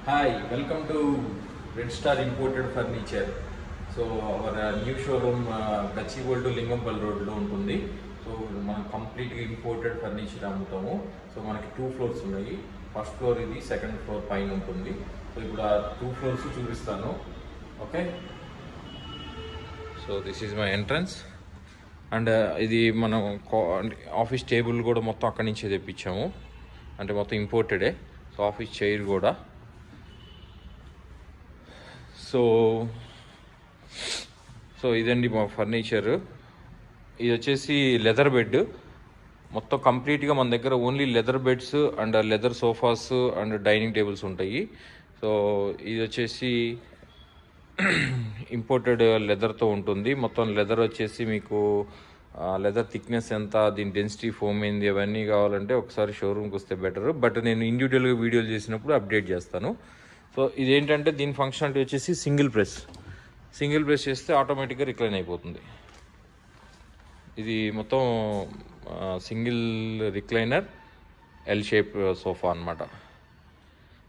Hi, welcome to Red Star Imported Furniture. So our new showroom Gachibowli to Lingampally Road లో ఉంటుంది. So మనం కంప్లీట్గా imported furniture అమ్ముతాము. So మనకి 2 floors ఉన్నాయి. ఫస్ట్ ఫ్లోర్ ఇది, సెకండ్ ఫ్లోర్ పైన ఉంటుంది. సో ఇప్పుడు ఆ 2 ఫ్లోర్స్ చూపిస్తాను. Okay, so this is my entrance. And ఇది మనం ఆఫీస్ టేబుల్ కూడా మొత్తం అక్కడి నుంచే తెప్పించాము, అంటే మొత్తం ఇంపోర్టెడే. సో ఆఫీస్ చైర్ కూడా. సో ఇదండి మా ఫర్నిచర్. ఇది వచ్చేసి లెదర్ బెడ్. మొత్తం కంప్లీట్గా మన దగ్గర only leather beds and leather sofas and dining tables ఉంటాయి. సో ఇది వచ్చేసి ఇంపోర్టెడ్ లెదర్తో ఉంటుంది. మొత్తం లెదర్ వచ్చేసి మీకు లెదర్ థిక్నెస్ ఎంత, దీని డెన్సిటీ ఫోమ్ ఏంది, అవన్నీ కావాలంటే ఒకసారి షోరూమ్కి వస్తే బెటర్. బట్ నేను ఇండివిజువల్గా వీడియోలు చేసినప్పుడు అప్డేట్ చేస్తాను. సో ఇదేంటంటే దీని ఫంక్షనాలిటీ వచ్చేసి సింగిల్ ప్రెస్ చేస్తే ఆటోమేటిక్గా రిక్లైన్ అయిపోతుంది. ఇది మొత్తం single recliner L shape sofa అనమాట.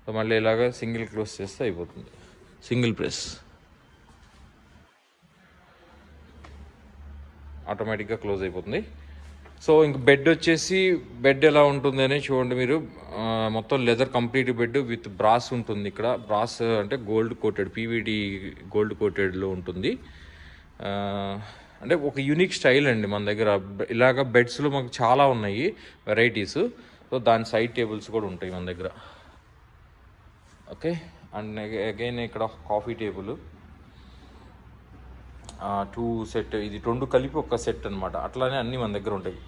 సో మళ్ళీ ఇలాగా సింగిల్ క్లోజ్ చేస్తే అయిపోతుంది. సింగిల్ ప్రెస్ ఆటోమేటిక్గా క్లోజ్ అయిపోతుంది. సో ఇంక బెడ్ వచ్చేసి బెడ్ ఎలా ఉంటుంది అని చూడండి మీరు. మొత్తం leather complete bed with brass ఉంటుంది. ఇక్కడ బ్రాస్ అంటే గోల్డ్ కోటెడ్, పీవీడి గోల్డ్ కోటెడ్లో ఉంటుంది. అంటే ఒక యూనిక్ స్టైల్ అండి మన దగ్గర. ఇలాగ బెడ్స్లో మాకు చాలా ఉన్నాయి వెరైటీస్. సో దాని సైడ్ టేబుల్స్ కూడా ఉంటాయి మన దగ్గర. ఓకే, అండ్ అగైన్ ఇక్కడ కాఫీ టేబుల్ 2 సెట్, ఇది 2 కలిపి ఒక సెట్ అనమాట. అట్లానే అన్నీ మన దగ్గర ఉంటాయి.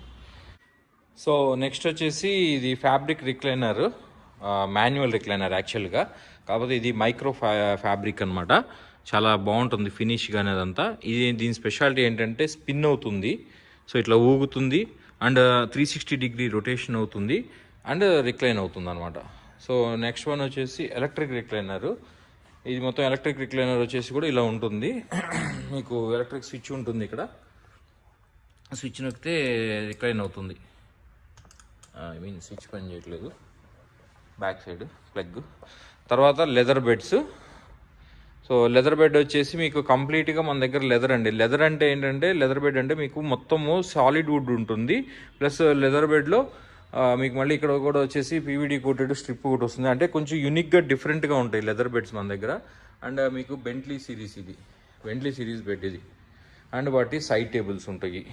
సో నెక్స్ట్ వచ్చేసి ఇది ఫ్యాబ్రిక్ రిక్లైనర్, మాన్యువల్ రిక్లైనర్ యాక్చువల్గా. కాకపోతే ఇది మైక్రో ఫ్యాబ్రిక్ అనమాట. చాలా బాగుంటుంది ఫినిష్ కానీ అదంతా. ఇది దీని స్పెషాలిటీ ఏంటంటే స్పిన్ అవుతుంది. సో ఇట్లా ఊగుతుంది అండ్ 360 డిగ్రీ రొటేషన్ అవుతుంది అండ్ రిక్లైన్ అవుతుంది అనమాట. సో నెక్స్ట్ వన్ వచ్చేసి ఎలక్ట్రిక్ రిక్లైనర్. ఇది మొత్తం ఎలక్ట్రిక్ రిక్లైనర్ వచ్చేసి కూడా ఇలా ఉంటుంది. మీకు ఎలక్ట్రిక్ స్విచ్ ఉంటుంది. ఇక్కడ స్విచ్ నొక్కితే రిక్లైన్ అవుతుంది. స్విచ్ పని చేయట్లేదు, బ్యాక్ సైడ్ ప్లగ్. తర్వాత leather beds. So leather bed వచ్చేసి మీకు కంప్లీట్గా మన దగ్గర లెదర్ అండి. లెదర్ అంటే ఏంటంటే, లెదర్ బెడ్ అంటే మీకు మొత్తము సాలిడ్ వుడ్ ఉంటుంది. ప్లస్ లెదర్ బెడ్లో మీకు మళ్ళీ ఇక్కడ కూడా వచ్చేసి పీవీడీ కోటెడ్ స్ట్రిప్ ఒకటి వస్తుంది. అంటే కొంచెం యూనిక్గా డిఫరెంట్గా ఉంటాయి లెదర్ బెడ్స్ మన దగ్గర. అండ్ మీకు బెంట్లీ సిరీస్ బెడ్ ఇది. అండ్ వాటి సైడ్ టేబుల్స్ ఉంటాయి.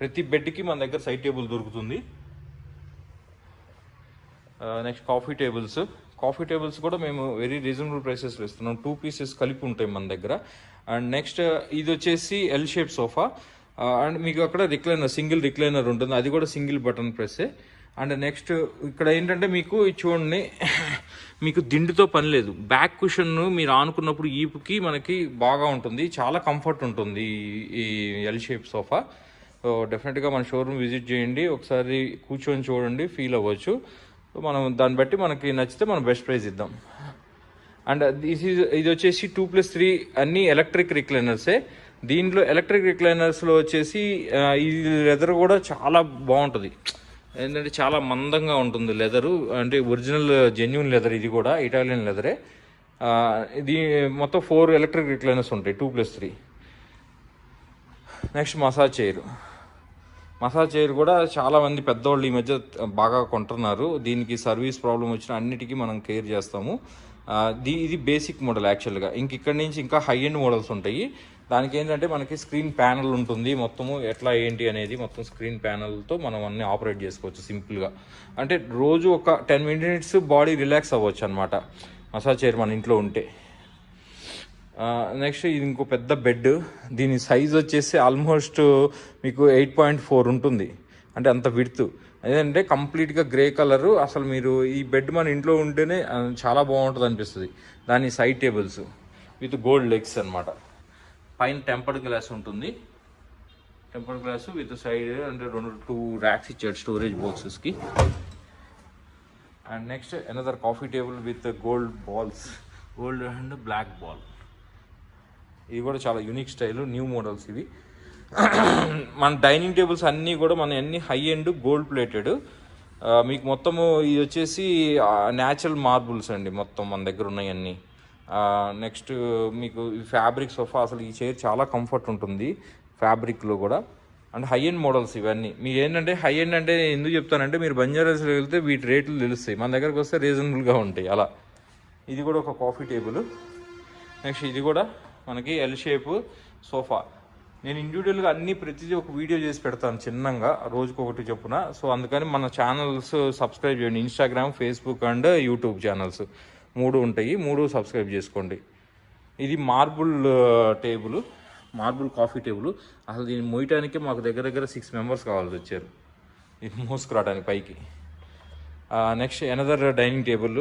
ప్రతి బెడ్కి మన దగ్గర సైడ్ టేబుల్ దొరుకుతుంది. నెక్స్ట్ కాఫీ టేబుల్స్ కూడా మేము వెరీ రీజనబుల్ ప్రైసెస్లో ఇస్తున్నాం. 2 పీసెస్ కలిపి ఉంటాయి మన దగ్గర. అండ్ నెక్స్ట్ ఇది వచ్చేసి ఎల్ షేప్ సోఫా. అండ్ మీకు అక్కడ సింగిల్ రిక్లైనర్ ఉంటుంది, అది కూడా సింగిల్ బటన్ ప్రెస్సే. అండ్ నెక్స్ట్ ఇక్కడ ఏంటంటే మీకు చూడండి, మీకు దిండుతో పని లేదు. బ్యాక్ కుషన్ మీరు ఆనుకున్నప్పుడు ఈపుకి మనకి బాగా ఉంటుంది, చాలా కంఫర్ట్ ఉంటుంది ఈ ఎల్ షేప్ సోఫా. సో డెఫినెట్గా మన షోరూమ్ విజిట్ చేయండి, ఒకసారి కూర్చొని చూడండి, ఫీల్ అవ్వచ్చు. సో మనం దాన్ని బట్టి మనకి నచ్చితే మనం బెస్ట్ ప్రైస్ ఇద్దాం. అండ్ ఇది వచ్చేసి 2+3 అన్ని ఎలక్ట్రిక్ రిక్లైనర్సే. దీంట్లో ఎలక్ట్రిక్ రిక్లైనర్స్లో వచ్చేసి ఈ లెదర్ కూడా చాలా బాగుంటుంది. ఏంటంటే చాలా మందంగా ఉంటుంది లెదరు, అంటే ఒరిజినల్ జెన్యున్ లెదర్. ఇది కూడా ఇటాలియన్ లెదరే. ఇది మొత్తం 4 ఎలక్ట్రిక్ రిక్లైనర్స్ ఉంటాయి, 2+3. నెక్స్ట్ మసాజ్ చైర్ కూడా చాలామంది పెద్దవాళ్ళు ఈ మధ్య బాగా కొంటున్నారు. దీనికి సర్వీస్ ప్రాబ్లం వచ్చిన అన్నిటికీ మనం కేర్ చేస్తాము. ఇది బేసిక్ మోడల్ యాక్చువల్గా. ఇక్కడి నుంచి ఇంకా హై ఎండ్ మోడల్స్ ఉంటాయి. దానికి ఏంటంటే మనకి స్క్రీన్ ప్యానల్ ఉంటుంది. మొత్తము ఎట్లా ఏంటి అనేది మొత్తం స్క్రీన్ ప్యానల్తో మనం అన్నీ ఆపరేట్ చేసుకోవచ్చు సింపుల్గా. అంటే రోజు ఒక 10 మినిట్స్ బాడీ రిలాక్స్ అవ్వచ్చు అనమాట మసాజ్ చైర్ మన ఇంట్లో ఉంటే. నెక్స్ట్ ఇది ఇంకో పెద్ద బెడ్. దీని సైజ్ వచ్చేసి ఆల్మోస్ట్ మీకు 8.4 ఉంటుంది, అంటే అంత విడ్త్. అదేంటే కంప్లీట్గా గ్రే కలరు. అసలు మీరు ఈ బెడ్ మన ఇంట్లో ఉంటేనే చాలా బాగుంటుంది అనిపిస్తుంది. దాని side tables with gold legs అనమాట. పైన టెంపర్డ్ గ్లాస్ ఉంటుంది, టెంపర్డ్ గ్లాస్ విత్ సైడ్ అంటే 2 ర్యాక్స్ ఇచ్చాడు స్టోరేజ్ బాక్సెస్కి. And next another coffee table with gold and black ball. ఇది కూడా చాలా యూనిక్ స్టైల్, న్యూ మోడల్స్ ఇవి. మన డైనింగ్ టేబుల్స్ అన్నీ కూడా మన అన్ని హై ఎండ్ గోల్డ్ ప్లేటెడ్. మీకు మొత్తము ఇది వచ్చేసి న్యాచురల్ మార్బుల్స్ అండి మొత్తం మన దగ్గర ఉన్నాయన్నీ. నెక్స్ట్ మీకు ఫ్యాబ్రిక్ సోఫా, అసలు ఈ చైర్ చాలా కంఫర్ట్ ఉంటుంది ఫ్యాబ్రిక్లో కూడా. అండ్ హై ఎండ్ మోడల్స్ ఇవన్నీ. మీకు ఏంటంటే హై ఎండ్ అంటే ఎందుకు చెప్తానంటే, మీరు బంజారాస్లో వెళ్తే వీటి రేట్లు తెలుస్తాయి, మన దగ్గరకు వస్తే రీజనబుల్గా ఉంటాయి అలా. ఇది కూడా ఒక కాఫీ టేబుల్. నెక్స్ట్ ఇది కూడా మనకి ఎల్ షేప్ సోఫా. నేను ఇండివిజువల్గా అన్ని ప్రతిదీ ఒక వీడియో చేసి పెడతాను చిన్నగా, రోజుకొకటి చొప్పున. సో అందుకని మన ఛానల్స్ సబ్స్క్రైబ్ చేయండి. Instagram, Facebook and YouTube channels 3 ఉంటాయి, 3 సబ్స్క్రైబ్ చేసుకోండి. ఇది marble table, marble coffee table. అసలు దీన్ని మోయటానికి మాకు దగ్గర దగ్గర 6 మెంబర్స్ కావాల్సి వచ్చారు ఇది మోసుకురావడానికి పైకి. Next another dining table.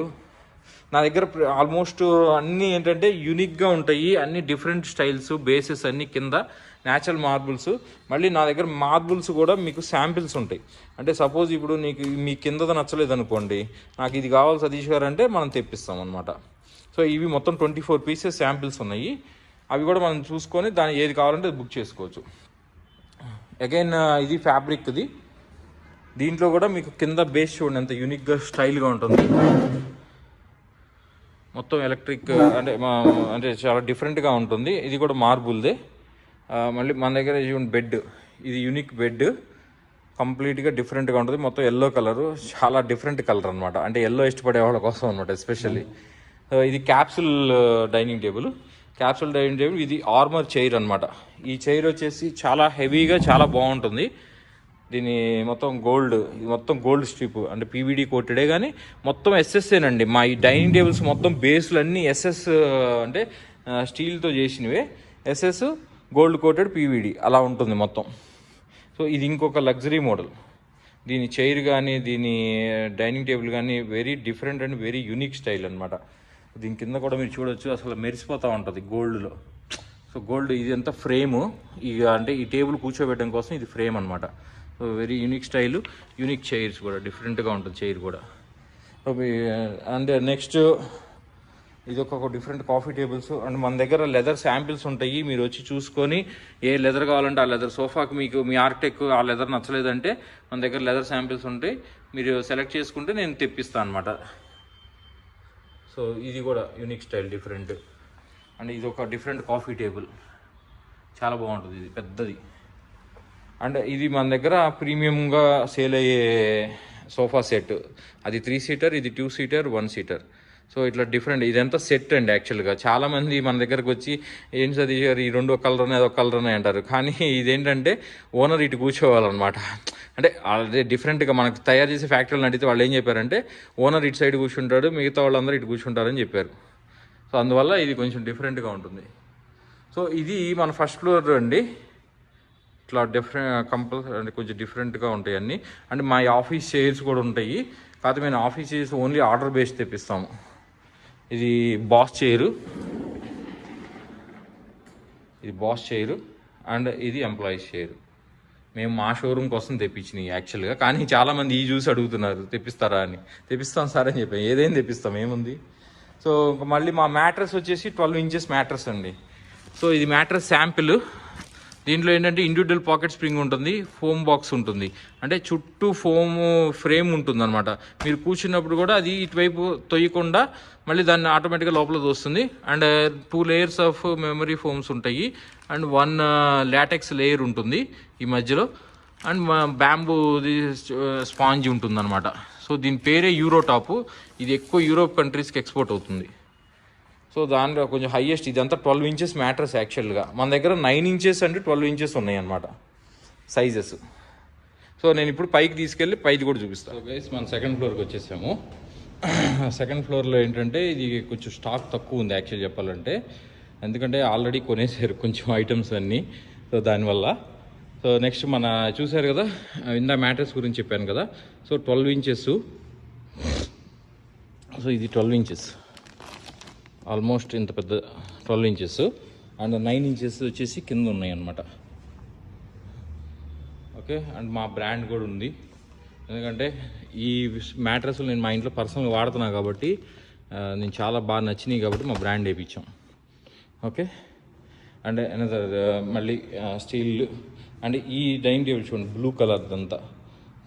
నా దగ్గర ఆల్మోస్ట్ అన్నీ ఏంటంటే యూనిక్గా ఉంటాయి, అన్ని డిఫరెంట్ స్టైల్స్, బేసెస్ అన్నీ కింద న్యాచురల్ మార్బుల్స్. మళ్ళీ నా దగ్గర మార్బుల్స్ కూడా మీకు శాంపిల్స్ ఉంటాయి. అంటే సపోజ్ ఇప్పుడు మీ కిందది నచ్చలేదు అనుకోండి, నాకు ఇది కావాలి సతీష్ గారు అంటే మనం తెప్పిస్తాం అనమాట. సో ఇవి మొత్తం 24 పీసెస్ శాంపిల్స్ ఉన్నాయి. అవి కూడా మనం చూసుకొని దాని ఏది కావాలంటే బుక్ చేసుకోవచ్చు. అగైన్ ఇది ఫ్యాబ్రిక్ది. దీంట్లో కూడా మీకు కింద బేస్ చూడండి ఎంత యూనిక్గా స్టైల్గా ఉంటుంది. మొత్తం ఎలక్ట్రిక్ అంటే చాలా డిఫరెంట్గా ఉంటుంది. ఇది కూడా మార్బుల్దే. మళ్ళీ మన దగ్గర బెడ్, ఇది యూనిక్ బెడ్, కంప్లీట్గా డిఫరెంట్గా ఉంటుంది. మొత్తం ఎల్లో కలరు, చాలా డిఫరెంట్ కలర్ అనమాట. అంటే ఎల్లో ఇష్టపడే వాళ్ళ కోసం అనమాట ఎస్పెషల్లీ. ఇది capsule dining table. Capsule dining table ఇది ఆర్మర్ చైర్ అనమాట. ఈ చైర్ వచ్చేసి చాలా హెవీగా చాలా బాగుంటుంది. దీని మొత్తం గోల్డ్, ఇది మొత్తం గోల్డ్ స్ట్రిప్ అంటే పీవీడీ కోటెడే, కానీ మొత్తం ఎస్ఎస్ఏనండి. మా ఈ డైనింగ్ టేబుల్స్ మొత్తం బేస్లు అన్నీ ఎస్ఎస్ అంటే స్టీల్తో చేసినవే. ఎస్ఎస్ గోల్డ్ కోటెడ్ పీవీడీ అలా ఉంటుంది మొత్తం. సో ఇది ఇంకొక లగ్జరీ మోడల్. దీని చైర్ కానీ దీని డైనింగ్ టేబుల్ కానీ very different and very unique style అనమాట. దీని కింద కూడా మీరు చూడొచ్చు, అసలు మెరిసిపోతూ ఉంటుంది గోల్డ్లో. సో గోల్డ్ ఇది అంతా ఫ్రేము, ఇక అంటే ఈ టేబుల్ కూర్చోబెట్టడం కోసం ఇది ఫ్రేమ్ అనమాట. So very unique style, unique chairs కూడా డిఫరెంట్గా ఉంటుంది చైర్ కూడా. అండ్ నెక్స్ట్ ఇది ఒక డిఫరెంట్ కాఫీ టేబుల్స్. అండ్ మన దగ్గర లెదర్ శాంపిల్స్ ఉంటాయి, మీరు వచ్చి చూసుకొని ఏ లెదర్ కావాలంటే ఆ లెదర్. సోఫాకి మీకు మీ ఆర్టెక్ ఆ లెదర్ నచ్చలేదంటే మన దగ్గర లెదర్ శాంపిల్స్ ఉంటాయి, మీరు సెలెక్ట్ చేసుకుంటే నేను తెప్పిస్తాను అనమాట. సో ఇది కూడా యూనిక్ స్టైల్ డిఫరెంట్. అండ్ ఇది ఒక డిఫరెంట్ కాఫీ టేబుల్, చాలా బాగుంటుంది, ఇది పెద్దది. అండ్ ఇది మన దగ్గర ప్రీమియంగా సేల్ అయ్యే సోఫా సెట్. అది 3 సీటర్, ఇది 2 సీటర్, 1 సీటర్. సో ఇట్లా డిఫరెంట్, ఇదంతా సెట్ అండి. యాక్చువల్గా చాలామంది మన దగ్గరకు వచ్చి ఏం చదివారు ఈ 2 కలర్ ఉన్నాయి, అదొక కలర్ ఉన్నాయి అంటారు. కానీ ఇదేంటంటే ఓనర్ ఇటు కూర్చోవాలన్నమాట. అంటే అదే డిఫరెంట్గా మనకు తయారు చేసే ఫ్యాక్టరీలను అడిగితే వాళ్ళు ఏం చెప్పారంటే ఓనర్ ఇటు సైడ్ కూర్చుంటాడు, మిగతా వాళ్ళందరూ ఇటు కూర్చుంటారని చెప్పారు. సో అందువల్ల ఇది కొంచెం డిఫరెంట్గా ఉంటుంది. సో ఇది మన ఫస్ట్ ఫ్లోర్ అండి. ఇట్లా కంపల్సరీ అంటే కొంచెం డిఫరెంట్గా ఉంటాయి అన్నీ. అండ్ మా ఆఫీస్ చైర్స్ కూడా ఉంటాయి, కాకపోతే మేము office chairs only order base తెప్పిస్తాము. ఇది బాస్ చైరు, ఇది బాస్ చైరు. అండ్ ఇది ఎంప్లాయీస్ చైరు. మేము మా షోరూమ్ కోసం తెప్పించినాయి యాక్చువల్గా, కానీ చాలామంది ఈ చూసి అడుగుతున్నారు తెప్పిస్తారా అని. తెప్పిస్తాం సార్ అని చెప్పాను, ఏదైనా తెప్పిస్తాం, ఏముంది. సో మళ్ళీ మా మ్యాట్రస్ వచ్చేసి 12 ఇంచెస్ మ్యాట్రస్ అండి. సో ఇది మ్యాట్రస్ శాంపిల్. దీంట్లో ఏంటంటే ఇండివిజువల్ పాకెట్ స్ప్రింగ్ ఉంటుంది, ఫోమ్ బాక్స్ ఉంటుంది, అంటే చుట్టూ ఫోమ్ ఫ్రేమ్ ఉంటుంది అనమాట. మీరు కూర్చున్నప్పుడు కూడా అది ఇటువైపు తొయ్యకుండా మళ్ళీ దాన్ని ఆటోమేటిక్గా లోపల తోస్తుంది. And 2 layers of memory foams ఉంటాయి, అండ్ 1 లాటెక్స్ లేయర్ ఉంటుంది ఈ మధ్యలో, అండ్ బ్యాంబూది స్పాంజ్ ఉంటుంది అనమాట. సో దీని పేరే యూరో టాప్. ఇది ఎక్కువ యూరోప్ కంట్రీస్కి ఎక్స్పోర్ట్ అవుతుంది. సో దాంట్లో కొంచెం హైయెస్ట్, ఇదంతా 12 ఇంచెస్ మ్యాట్రస్ యాక్చువల్గా. మన దగ్గర 9 ఇంచెస్ అంటే 12 ఇంచెస్ ఉన్నాయి అన్నమాట సైజెస్. సో నేను ఇప్పుడు పైకి తీసుకెళ్ళి పైది కూడా చూపిస్తాను. సో గైస్ మన సెకండ్ ఫ్లోర్కి వచ్చేసాము. సెకండ్ ఫ్లోర్లో ఏంటంటే ఇది కొంచెం స్టాక్ తక్కువ ఉంది యాక్చువల్ చెప్పాలంటే, ఎందుకంటే ఆల్రెడీ కొనేసారు కొంచెం ఐటమ్స్ అన్నీ. సో దానివల్ల సో నెక్స్ట్ మన చూసారు కదా ఇందా మ్యాట్రస్ గురించి చెప్పాను కదా. So 12 inches. సో ఇది 12 ఇంచెస్, ఆల్మోస్ట్ ఇంత పెద్ద 12 ఇంచెస్. అండ్ 9 ఇంచెస్ వచ్చేసి కింద ఉన్నాయి అన్నమాట. ఓకే, అండ్ మా బ్రాండ్ కూడా ఉంది, ఎందుకంటే ఈ మ్యాట్రస్లు నేను మా ఇంట్లో పర్సనల్గా వాడుతున్నా కాబట్టి నేను చాలా బాగా నచ్చినాయి కాబట్టి మా బ్రాండ్ వేయించాం. ఓకే, అండ్ అనదర్ మళ్ళీ స్టీల్. అండ్ ఈ డైనింగ్ టేబుల్ చూడండి బ్లూ కలర్ అంతా.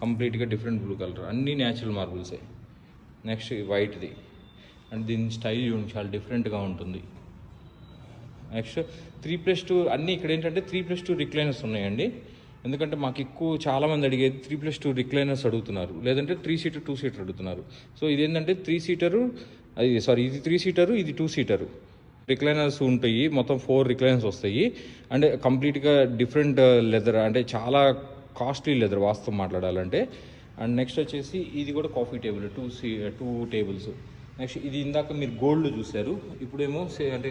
కంప్లీట్గా డిఫరెంట్ బ్లూ కలర్, అన్నీ న్యాచురల్ మార్బుల్సే. నెక్స్ట్ వైట్ది, అండ్ దీని స్టైల్ చూడండి చాలా డిఫరెంట్గా ఉంటుంది. నెక్స్ట్ 3+2 అన్నీ ఇక్కడ ఏంటంటే 3+2 రిక్లైనర్స్ ఉన్నాయండి. ఎందుకంటే మాకు ఎక్కువ చాలామంది అడిగేది 3+2 రిక్లైనర్స్ అడుగుతున్నారు, లేదంటే 3 సీటర్ 2 సీటర్ అడుగుతున్నారు. సో ఇదేంటంటే 3 సీటరు, ఇది 3 సీటరు, ఇది 2 సీటరు రిక్లైనర్స్ ఉంటాయి. మొత్తం 4 రిక్లైనర్స్ వస్తాయి. అంటే కంప్లీట్గా డిఫరెంట్ లెదర్, అంటే చాలా కాస్ట్లీ లెదర్ వాస్తవం మాట్లాడాలంటే. అండ్ నెక్స్ట్ వచ్చేసి ఇది కూడా కాఫీ టేబుల్, 2 టేబుల్స్. నెక్స్ట్ ఇది ఇందాక మీరు గోల్డ్ చూశారు, ఇప్పుడేమో అంటే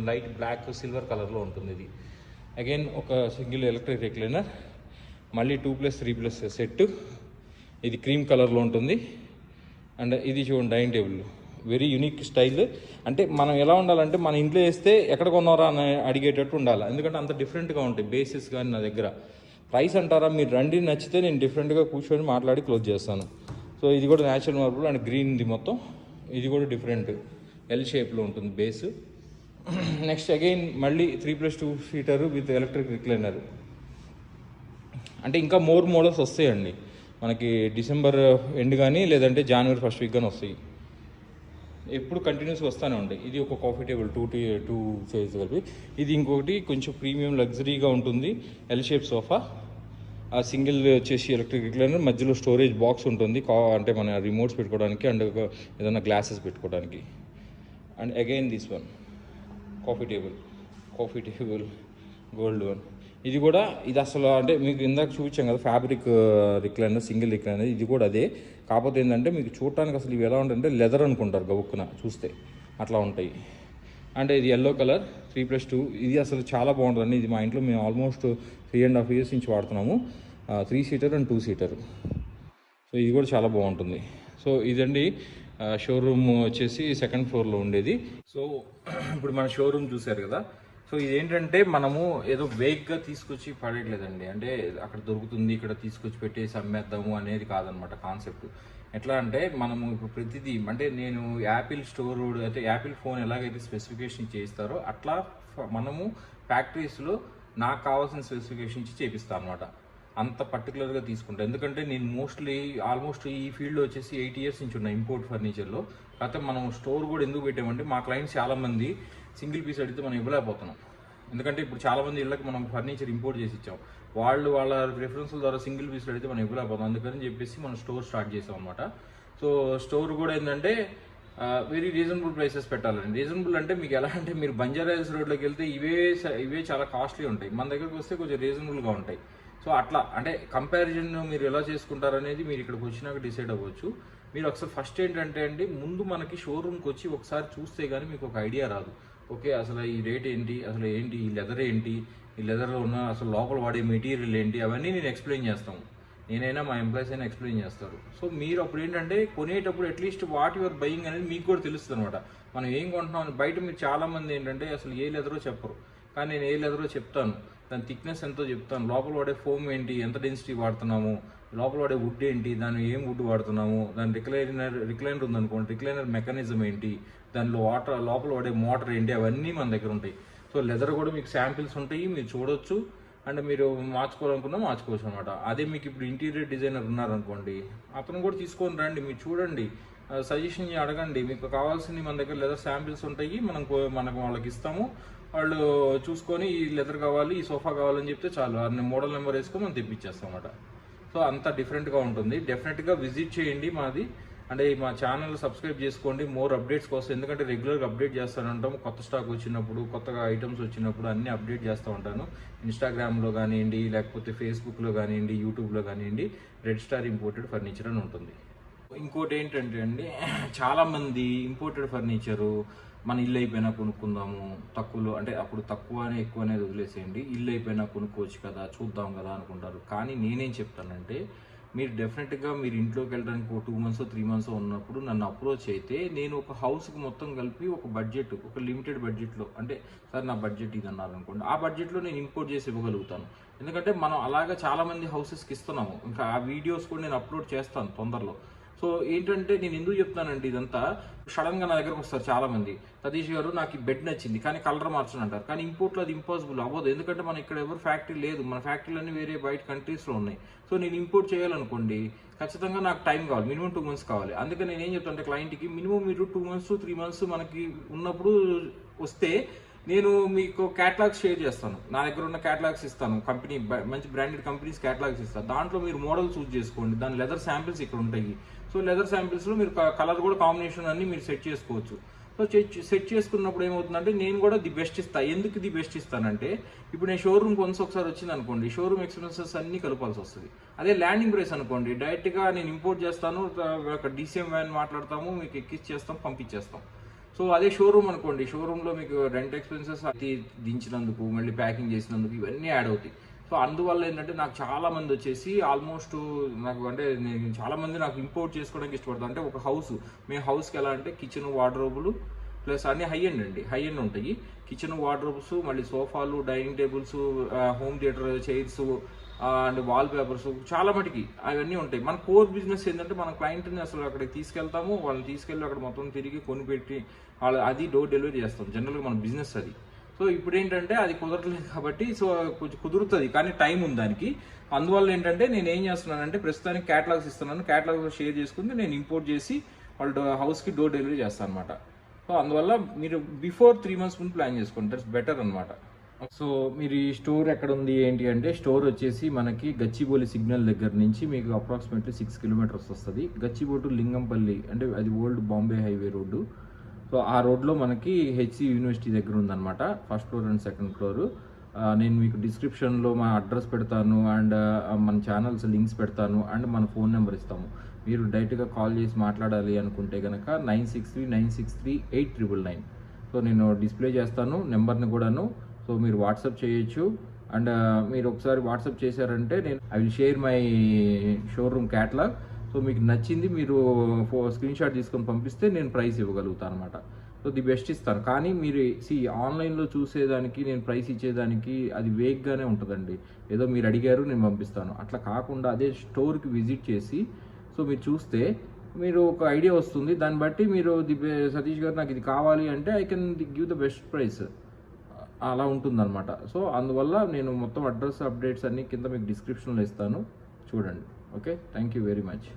లైట్ బ్లాక్ సిల్వర్ కలర్లో ఉంటుంది. ఇది అగైన్ ఒక సింగిల్ ఎలక్ట్రిక్ రిక్లైనర్, మళ్ళీ 2+3+ సెట్. ఇది క్రీమ్ కలర్లో ఉంటుంది. అండ్ ఇది చూడండి dining table, very unique style. అంటే మనం ఎలా ఉండాలంటే మన ఇంట్లో వేస్తే ఎక్కడ కొన్నారా అని అడిగేటట్టు ఉండాలి, ఎందుకంటే అంత డిఫరెంట్గా ఉంటాయి బేసిస్. కానీ నా దగ్గర ప్రైస్ అంటారా, మీరు రండి, నచ్చితే నేను డిఫరెంట్గా కూర్చొని మాట్లాడి క్లోజ్ చేస్తాను. సో ఇది కూడా న్యాచురల్ మార్బుల్ అండ్ గ్రీన్ది మొత్తం. ఇది కూడా డిఫరెంట్ ఎల్ షేప్లో ఉంటుంది బేస్. నెక్స్ట్ అగైన్ మళ్ళీ 3+2 సీటరు విత్ ఎలక్ట్రిక్ రిక్లైనర్. అంటే ఇంకా మోర్ మోడల్స్ వస్తాయండి మనకి డిసెంబర్ ఎండ్ కానీ లేదంటే జనవరి ఫస్ట్ వీక్ కానీ వస్తాయి. ఎప్పుడు కంటిన్యూస్గా వస్తూనే ఉంటాయి. ఇది ఒక కాఫీ టేబుల్ 2 చైర్స్ కలిపి. ఇది ఇంకొకటి కొంచెం ప్రీమియం లగ్జరీగా ఉంటుంది ఎల్ షేప్ సోఫా. ఆ సింగిల్ వచ్చేసి ఎలక్ట్రిక్ రిక్లైనర్, మధ్యలో స్టోరేజ్ బాక్స్ ఉంటుంది, అంటే మన రిమోట్స్ పెట్టుకోవడానికి అండ్ ఏదైనా గ్లాసెస్ పెట్టుకోవడానికి. And again this one coffee table gold one. ఇది కూడా ఇది అసలు అంటే మీకు ఇందాక చూపించాం కదా ఫ్యాబ్రిక్ రిక్లైనర్, సింగిల్ రిక్లైనర్. ఇది కూడా అదే, కాకపోతే ఏంటంటే మీకు చూడటానికి అసలు ఇవి ఎలా ఉంటాయంటే లెదర్ అనుకుంటారు గబుక్కున చూస్తే, అట్లా ఉంటాయి. అంటే ఇది ఎల్లో కలర్ 3+2. ఇది అసలు చాలా బాగుంటుందండి. ఇది మా ఇంట్లో మేము ఆల్మోస్ట్ 3.5 years నుంచి వాడుతున్నాము. 3 సీటర్ అండ్ 2 సీటర్. సో ఇది కూడా చాలా బాగుంటుంది. సో ఇదండి షోరూమ్ వచ్చేసి సెకండ్ ఫ్లోర్లో ఉండేది. సో ఇప్పుడు మన షోరూమ్ చూశారు కదా. సో ఇదేంటంటే మనము ఏదో వేగ్గా తీసుకొచ్చి పడేయట్లేదండి, అంటే అక్కడ దొరుకుతుంది ఇక్కడ తీసుకొచ్చి పెట్టేసి అమ్మేద్దాము అనేది కాదనమాట కాన్సెప్ట్. ఎట్లా అంటే మనము ఇప్పుడు ప్రతిదీ, అంటే నేను యాపిల్ స్టోర్ అయితే యాపిల్ ఫోన్ ఎలాగైతే స్పెసిఫికేషన్ చేయిస్తారో అట్లా మనము ఫ్యాక్టరీస్లో నాకు కావాల్సిన స్పెసిఫికేషన్ ఇచ్చి చేపిస్తాను అనమాట. అంత పర్టికులర్గా తీసుకుంటాను, ఎందుకంటే నేను ఆల్మోస్ట్ ఈ ఫీల్డ్లో వచ్చేసి 8 years నుంచి ఉన్నా ఇంపోర్ట్ ఫర్నిచర్లో. కాకపోతే మనం స్టోర్ కూడా ఎందుకు పెట్టామంటే మా క్లయింట్స్ చాలామంది సింగిల్ పీస్ అడిగితే మనం ఇవ్వలేకపోతున్నాం. ఎందుకంటే ఇప్పుడు చాలామంది ఇళ్ళకి మనం ఫర్నిచర్ ఇంపోర్ట్ చేసి ఇచ్చాం, వాళ్ళ ప్రిఫరెన్స్ల ద్వారా సింగిల్ పీస్ అడిగితే మనం ఇవ్వలేకపోతాం. అందుకని చెప్పేసి మనం స్టోర్ స్టార్ట్ చేసాం అనమాట. సో స్టోర్ కూడా ఏంటంటే వెరీ రీజనబుల్ ప్రైసెస్ పెట్టాలండి. రీజనబుల్ అంటే మీకు ఎలా అంటే మీరు బంజారాహిల్స్ రోడ్లోకి వెళ్తే ఇవే చాలా కాస్ట్లీ ఉంటాయి, మన దగ్గరకు వస్తే కొంచెం రీజనబుల్గా ఉంటాయి. సో అట్లా అంటే కంపారిజన్ మీరు ఎలా చేసుకుంటారనేది మీరు ఇక్కడికి వచ్చినాక డిసైడ్ అవ్వచ్చు. మీరు ఒకసారి ఫస్ట్ ఏంటంటే అండి, ముందు మనకి షోరూమ్కి వచ్చి ఒకసారి చూస్తే కానీ మీకు ఒక ఐడియా రాదు. ఓకే అసలు ఈ రేట్ ఏంటి, అసలు ఏంటి ఈ లెదర్ ఏంటి, ఈ లెదర్లో ఉన్న అసలు లోపల వాడే మెటీరియల్ ఏంటి, అవన్నీ నేను ఎక్స్ప్లెయిన్ చేస్తాను. నేనైనా మా ఎంప్లాయీస్ అయినా ఎక్స్ప్లెయిన్ చేస్తారు. సో మీరు అప్పుడు ఏంటంటే కొనేటప్పుడు అట్లీస్ట్ వాట్ యువర్ బయింగ్ అనేది మీకు కూడా తెలుస్తుంది అనమాట. మనం ఏం కొంటున్నాం అని. బయట మీరు చాలామంది ఏంటంటే అసలు ఏ లెదరో చెప్పరు, కానీ నేను ఏ లెదరో చెప్తాను, దాని థిక్నెస్ ఎంతో చెప్తాను, లోపల వాడే ఫోమ్ ఏంటి, ఎంత డెన్సిటీ వాడుతున్నాము, లోపల వాడే వుడ్ ఏంటి, దాన్ని ఏం వుడ్ వాడుతున్నాము, దాని రిక్లైనర్ ఉందనుకోండి, రిక్లైనర్ మెకానిజం ఏంటి, దానిలో లోపల వాడే మోటార్ ఏంటి, అవన్నీ మన దగ్గర ఉంటాయి. సో లెదర్ కూడా మీకు శాంపిల్స్ ఉంటాయి, మీరు చూడొచ్చు. అండ్ మీరు మార్చుకోవాలనుకున్నా మార్చుకోవచ్చు అనమాట. అదే మీకు ఇప్పుడు ఇంటీరియర్ డిజైనర్ ఉన్నారనుకోండి, అతను కూడా తీసుకొని రండి, మీరు చూడండి, సజెషన్ అడగండి. మీకు కావాల్సింది మన దగ్గర లెదర్ శాంపిల్స్ ఉంటాయి, మనకు వాళ్ళకి ఇస్తాము. వాళ్ళు చూసుకొని ఈ లెదర్ కావాలి, ఈ సోఫా కావాలని చెప్తే చాలు, అన్ని మోడల్ నెంబర్ వేసుకొని మనం తెప్పించేస్తాం అన్నమాట. సో అంత డిఫరెంట్గా ఉంటుంది. డెఫినెట్గా విజిట్ చేయండి మాది. అంటే మా ఛానల్ సబ్స్క్రైబ్ చేసుకోండి మోర్ అప్డేట్స్ కోసం, ఎందుకంటే రెగ్యులర్గా అప్డేట్ చేస్తూనే ఉంటాము. కొత్త స్టాక్ వచ్చినప్పుడు, కొత్తగా ఐటమ్స్ వచ్చినప్పుడు అన్నీ అప్డేట్ చేస్తూ ఉంటాను. ఇన్స్టాగ్రామ్లో కానివ్వండి, లేకపోతే ఫేస్బుక్లో కానివ్వండి, యూట్యూబ్లో కానివ్వండి, రెడ్ స్టార్ ఇంపోర్టెడ్ ఫర్నిచర్ అని ఉంటుంది. ఇంకోటి ఏంటంటే అండి, చాలామంది ఇంపోర్టెడ్ ఫర్నిచరు మన ఇల్లు అయిపోయినా కొనుక్కుందాము తక్కువలో, అంటే అప్పుడు తక్కువ అని ఎక్కువ అనేది వదిలేసేయండి, ఇల్లు అయిపోయినా కొనుక్కోవచ్చు కదా, చూద్దాం కదా అనుకుంటారు. కానీ నేనేం చెప్తానంటే, మీరు డెఫినెట్గా మీరు ఇంట్లోకి వెళ్ళడానికి ఒక 2 months 3 months ఉన్నప్పుడు నన్ను అప్రోచ్ అయితే, నేను ఒక హౌస్కి మొత్తం కలిపి ఒక బడ్జెట్, ఒక లిమిటెడ్ బడ్జెట్లో, అంటే సార్ నా బడ్జెట్ ఇది అన్నారు అనుకోండి, ఆ బడ్జెట్లో నేను ఇంపోర్ట్ చేసి ఇవ్వగలుగుతాను. ఎందుకంటే మనం అలాగా చాలామంది హౌసెస్కి ఇస్తున్నాము. ఇంకా ఆ వీడియోస్ కూడా నేను అప్లోడ్ చేస్తాను తొందరలో. సో ఏంటంటే నేను ఎందుకు చెప్తానంటే ఇదంతా, సడన్గా నా దగ్గరకు వస్తారు చాలా మంది, సతీష్ గారు నాకు ఈ బెడ్ నచ్చింది కానీ కలర్ మార్చని అంటారు. కానీ ఇంపోర్ట్లో అది ఇంపాసిబుల్ అవ్వదు, ఎందుకంటే మన ఇక్కడ ఎవరు ఫ్యాక్టరీ లేదు, మన ఫ్యాక్టరీలన్నీ వేరే బయట కంట్రీస్లో ఉన్నాయి. సో నేను ఇంపోర్ట్ చేయాలనుకోండి ఖచ్చితంగా నాకు టైం కావాలి, మినిమం 2 months కావాలి. అందుకే నేను ఏం చెప్తాను అంటే క్లయింట్కి, మినిమం మీరు 2 months 3 months మనకి ఉన్నప్పుడు వస్తే నేను మీకు క్యాటలాగ్స్ షేర్ చేస్తాను, నా దగ్గర ఉన్న క్యాటలాగ్స్ ఇస్తాను, కంపెనీ మంచి బ్రాండెడ్ కంపెనీస్ క్యాటలాగ్స్ ఇస్తాను. దాంట్లో మీరు మోడల్ చూస్ చేసుకోండి, దాని లెదర్ శాంపిల్స్ ఇక్కడ ఉంటాయి. సో లెదర్ శాంపిల్స్లో మీరు కలర్ కూడా కాంబినేషన్ అన్ని మీరు సెట్ చేసుకోవచ్చు. సో సెట్ చేసుకున్నప్పుడు ఏమవుతుందంటే నేను కూడా ది బెస్ట్ ఇస్తాను. ఎందుకు ది బెస్ట్ ఇస్తానంటే, ఇప్పుడు నేను షోరూమ్ కొన్స్ ఒకసారి వచ్చింది అనుకోండి, షోరూమ్ ఎక్స్పెన్సెస్ అన్ని కలపాల్సి వస్తుంది. అదే ల్యాండింగ్ ప్రైస్ అనుకోండి, డైరెక్ట్గా నేను ఇంపోర్ట్ చేస్తాను, DCM వ్యాన్ మాట్లాడతాము, మీకు ఎక్కిచ్చేస్తాం, పంపించేస్తాం. సో అదే షోరూమ్ అనుకోండి, షోరూంలో మీకు రెంట్ ఎక్స్పెన్సెస్ దించినందుకు, మళ్ళీ ప్యాకింగ్ చేసినందుకు ఇవన్నీ యాడ్ అవుతాయి. సో అందువల్ల ఏంటంటే నాకు చాలా మంది వచ్చేసి ఆల్మోస్ట్ నాకు అంటే నేను చాలా మంది నాకు ఇంపోర్ట్ చేసుకోవడానికి ఇష్టపడతాను. అంటే ఒక హౌస్, మేము హౌస్కి ఎలా అంటే కిచెన్ వార్డ్రోబులు ప్లస్ అన్ని హై ఎండ్ అండి, హై ఎండ్ ఉంటాయి. కిచెన్ వార్డ్రోబ్స్, మళ్ళీ సోఫాలు, dining tables, home theatre chairs and wall papers, చాలా మటుకి అవన్నీ ఉంటాయి. మన కోర్ బిజినెస్ ఏంటంటే మన క్లయింట్ని అసలు అక్కడికి తీసుకెళ్తాము, వాళ్ళని తీసుకెళ్ళి అక్కడ మొత్తం తిరిగి కొనిపెట్టి అది డోర్ డెలివరీ చేస్తాం. జనరల్గా మన బిజినెస్ అది. సో ఇప్పుడు ఏంటంటే అది కుదరట్లేదు కాబట్టి, సో కొంచెం కుదురుతుంది కానీ టైం ఉంది దానికి. అందువల్ల ఏంటంటే నేను ఏం చేస్తున్నానంటే ప్రస్తుతానికి క్యాటలాగ్స్ ఇస్తున్నాను, క్యాటలాగ్స్ షేర్ చేసుకుని నేను ఇంపోర్ట్ చేసి వాళ్ళ హౌస్కి డోర్ డెలివరీ చేస్తాను అనమాట. సో అందువల్ల మీరు బిఫోర్ 3 months ముందు ప్లాన్ చేసుకోండి, దట్స్ బెటర్ అనమాట. సో మీరు ఈ స్టోర్ ఎక్కడ ఉంది ఏంటి అంటే, స్టోర్ వచ్చేసి మనకి గచ్చిబౌలి సిగ్నల్ దగ్గర నుంచి మీకు అప్రాక్సిమేట్లీ 6 kilometers వస్తుంది. గచ్చిబౌలి టు లింగంపల్లి అంటే అది old Bombay highway road. So ఆ రోడ్లో మనకి HC యూనివర్సిటీ దగ్గర ఉందన్నమాట, 1st floor and 2nd floor. నేను మీకు డిస్క్రిప్షన్లో మా అడ్రస్ పెడతాను అండ్ మన ఛానల్స్ లింక్స్ పెడతాను అండ్ మన ఫోన్ నెంబర్ ఇస్తాము. మీరు డైరెక్ట్గా కాల్ చేసి మాట్లాడాలి అనుకుంటే కనుక 9639638999. సో నేను డిస్ప్లే చేస్తాను నెంబర్ని కూడాను. సో మీరు వాట్సాప్ చేయొచ్చు అండ్ మీరు ఒకసారి వాట్సాప్ చేశారంటే I will share my showroom catalogue. So మీకు నచ్చింది మీరు స్క్రీన్ షాట్ తీసుకొని పంపిస్తే నేను ప్రైస్ ఇవ్వగలుగుతాను అనమాట. సో ది బెస్ట్ ఇస్తాను. కానీ మీరు ఆన్లైన్లో చూసేదానికి నేను ప్రైస్ ఇచ్చేదానికి అది వేగ్గానే ఉంటుందండి. ఏదో మీరు అడిగారు నేను పంపిస్తాను అట్లా కాకుండా అదే స్టోర్కి విజిట్ చేసి సో మీరు చూస్తే మీరు ఒక ఐడియా వస్తుంది. దాన్ని బట్టి మీరు సతీష్ గారు నాకు ఇది కావాలి అంటే I can give the best price, అలా ఉంటుందన్నమాట. సో అందువల్ల నేను మొత్తం అడ్రస్ అప్డేట్స్ అన్నీ కింద మీకు డిస్క్రిప్షన్లో ఇస్తాను, చూడండి. Okay, thank you very much.